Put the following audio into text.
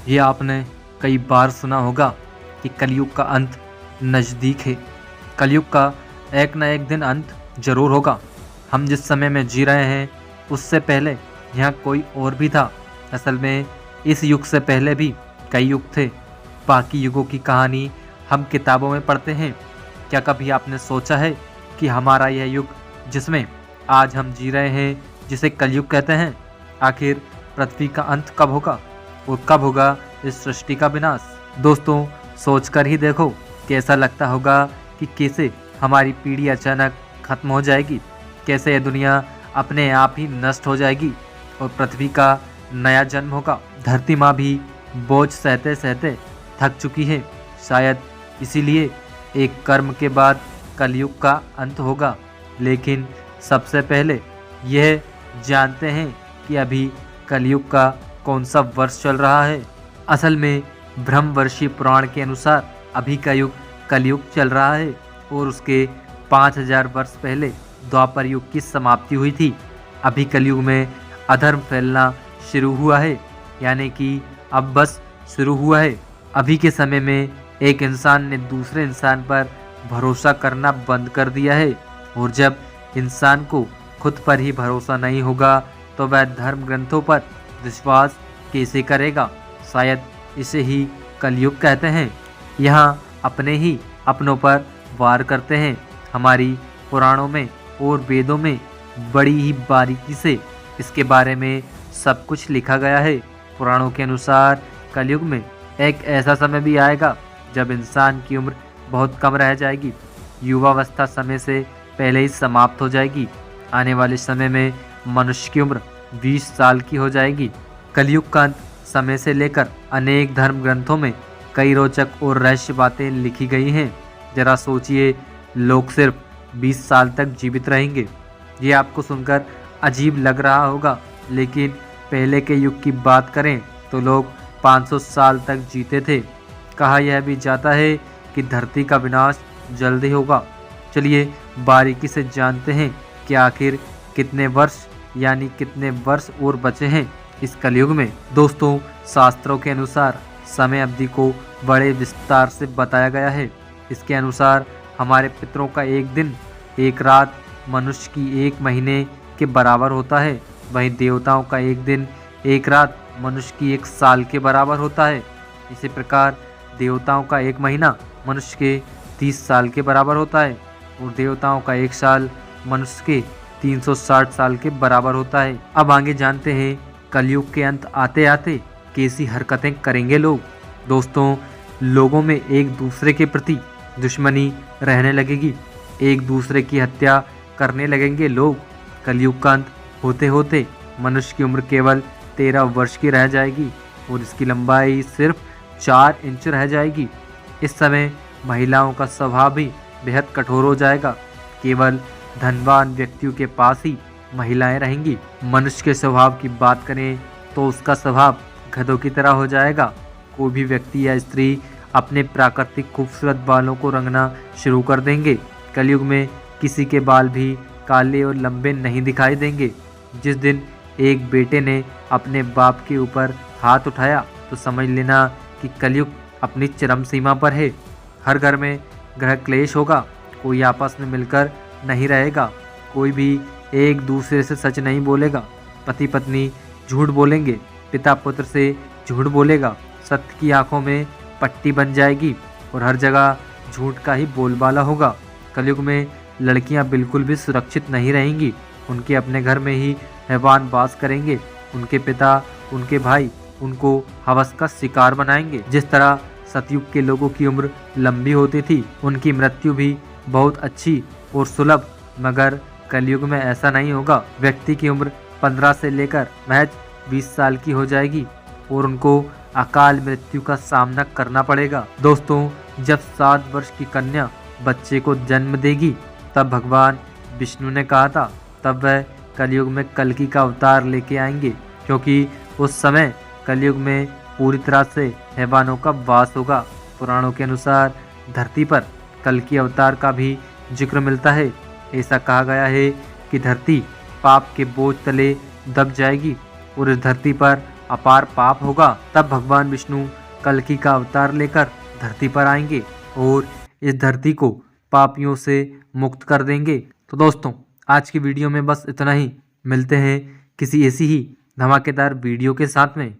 ये आपने कई बार सुना होगा कि कलयुग का अंत नज़दीक है। कलयुग का एक न एक दिन अंत जरूर होगा। हम जिस समय में जी रहे हैं उससे पहले यहाँ कोई और भी था। असल में इस युग से पहले भी कई युग थे। बाकी युगों की कहानी हम किताबों में पढ़ते हैं। क्या कभी आपने सोचा है कि हमारा यह युग जिसमें आज हम जी रहे हैं, जिसे कलयुग कहते हैं, आखिर पृथ्वी का अंत कब होगा और कब होगा इस सृष्टि का विनाश? दोस्तों, सोचकर ही देखो कि ऐसा लगता होगा कि कैसे हमारी पीढ़ी अचानक खत्म हो जाएगी, कैसे यह दुनिया अपने आप ही नष्ट हो जाएगी और पृथ्वी का नया जन्म होगा। धरती माँ भी बोझ सहते सहते थक चुकी है। शायद इसीलिए एक कर्म के बाद कलयुग का अंत होगा। लेकिन सबसे पहले यह जानते हैं कि अभी कलयुग का कौन सा वर्ष चल रहा है। असल में ब्रह्मवर्षीय पुराण के अनुसार अभी का युग कलयुग चल रहा है और उसके 5000 वर्ष पहले द्वापर युग की समाप्ति हुई थी। अभी कलयुग में अधर्म फैलना शुरू हुआ है, यानी कि अब बस शुरू हुआ है। अभी के समय में एक इंसान ने दूसरे इंसान पर भरोसा करना बंद कर दिया है और जब इंसान को खुद पर ही भरोसा नहीं होगा तो वह धर्म ग्रंथों पर विश्वास कैसे करेगा? शायद इसे ही कलयुग कहते हैं। यहाँ अपने ही अपनों पर वार करते हैं। हमारी पुराणों में और वेदों में बड़ी ही बारीकी से इसके बारे में सब कुछ लिखा गया है। पुराणों के अनुसार कलयुग में एक ऐसा समय भी आएगा जब इंसान की उम्र बहुत कम रह जाएगी। युवावस्था समय से पहले ही समाप्त हो जाएगी। आने वाले समय में मनुष्य की उम्र 20 साल की हो जाएगी। कलयुग का अंत समय से लेकर अनेक धर्म ग्रंथों में कई रोचक और रहस्य बातें लिखी गई हैं। जरा सोचिए, लोग सिर्फ 20 साल तक जीवित रहेंगे। ये आपको सुनकर अजीब लग रहा होगा, लेकिन पहले के युग की बात करें तो लोग 500 साल तक जीते थे। कहा यह भी जाता है कि धरती का विनाश जल्दी होगा। चलिए बारीकी से जानते हैं कि आखिर कितने वर्ष और बचे हैं इस कलयुग में। दोस्तों, शास्त्रों के अनुसार समय अवधि को बड़े विस्तार से बताया गया है। इसके अनुसार हमारे पितरों का एक दिन, एक रात मनुष्य की 1 महीने के बराबर होता है। वहीं देवताओं का एक दिन, एक रात मनुष्य की 1 साल के बराबर होता है। इसी प्रकार देवताओं का 1 महीना मनुष्य के 30 साल के बराबर होता है और देवताओं का 1 साल मनुष्य के 360 साल के बराबर होता है। अब आगे जानते हैं कलयुग के अंत आते आते कैसी हरकतें करेंगे लोग। दोस्तों, लोगों में एक दूसरे के प्रति दुश्मनी रहने लगेगी। एक दूसरे की हत्या करने लगेंगे लोग। कलयुग का अंत होते होते मनुष्य की उम्र केवल 13 वर्ष की रह जाएगी और इसकी लंबाई सिर्फ 4 इंच रह जाएगी। इस समय महिलाओं का स्वभाव भी बेहद कठोर हो जाएगा। केवल धनवान व्यक्तियों के पास ही महिलाएं रहेंगी। मनुष्य के स्वभाव की बात करें तो उसका स्वभाव गधों की तरह हो जाएगा। कोई भी व्यक्ति या स्त्री अपने प्राकृतिक खूबसूरत बालों को रंगना शुरू कर देंगे। कलयुग में किसी के बाल भी काले और लंबे नहीं दिखाई देंगे। जिस दिन एक बेटे ने अपने बाप के ऊपर हाथ उठाया तो समझ लेना कि कलयुग अपनी चरम सीमा पर है। हर घर में गृह क्लेश होगा। कोई आपस में मिलकर नहीं रहेगा। कोई भी एक दूसरे से सच नहीं बोलेगा। पति पत्नी झूठ बोलेंगे, पिता पुत्र से झूठ बोलेगा। सत्य की आंखों में पट्टी बन जाएगी और हर जगह झूठ का ही बोलबाला होगा। कलयुग में लड़कियां बिल्कुल भी सुरक्षित नहीं रहेंगी। उनके अपने घर में ही हैवान वास करेंगे। उनके पिता, उनके भाई उनको हवस का शिकार बनाएंगे। जिस तरह सतयुग के लोगों की उम्र लंबी होती थी, उनकी मृत्यु भी बहुत अच्छी और सुलभ, मगर कलयुग में ऐसा नहीं होगा। व्यक्ति की उम्र 15 से लेकर महज 20 साल की हो जाएगी और उनको अकाल मृत्यु का सामना करना पड़ेगा। दोस्तों, जब 7 वर्ष की कन्या बच्चे को जन्म देगी तब भगवान विष्णु ने कहा था तब वह कलयुग में कल्कि का अवतार लेके आएंगे, क्योंकि उस समय कलयुग में पूरी तरह से हैवानों का वास होगा। पुराणों के अनुसार धरती पर कल्कि अवतार का भी जिक्र मिलता है। ऐसा कहा गया है कि धरती पाप के बोझ तले दब जाएगी और इस धरती पर अपार पाप होगा तब भगवान विष्णु कल्कि का अवतार लेकर धरती पर आएंगे और इस धरती को पापियों से मुक्त कर देंगे। तो दोस्तों आज की वीडियो में बस इतना ही। मिलते हैं किसी ऐसी ही धमाकेदार वीडियो के साथ में।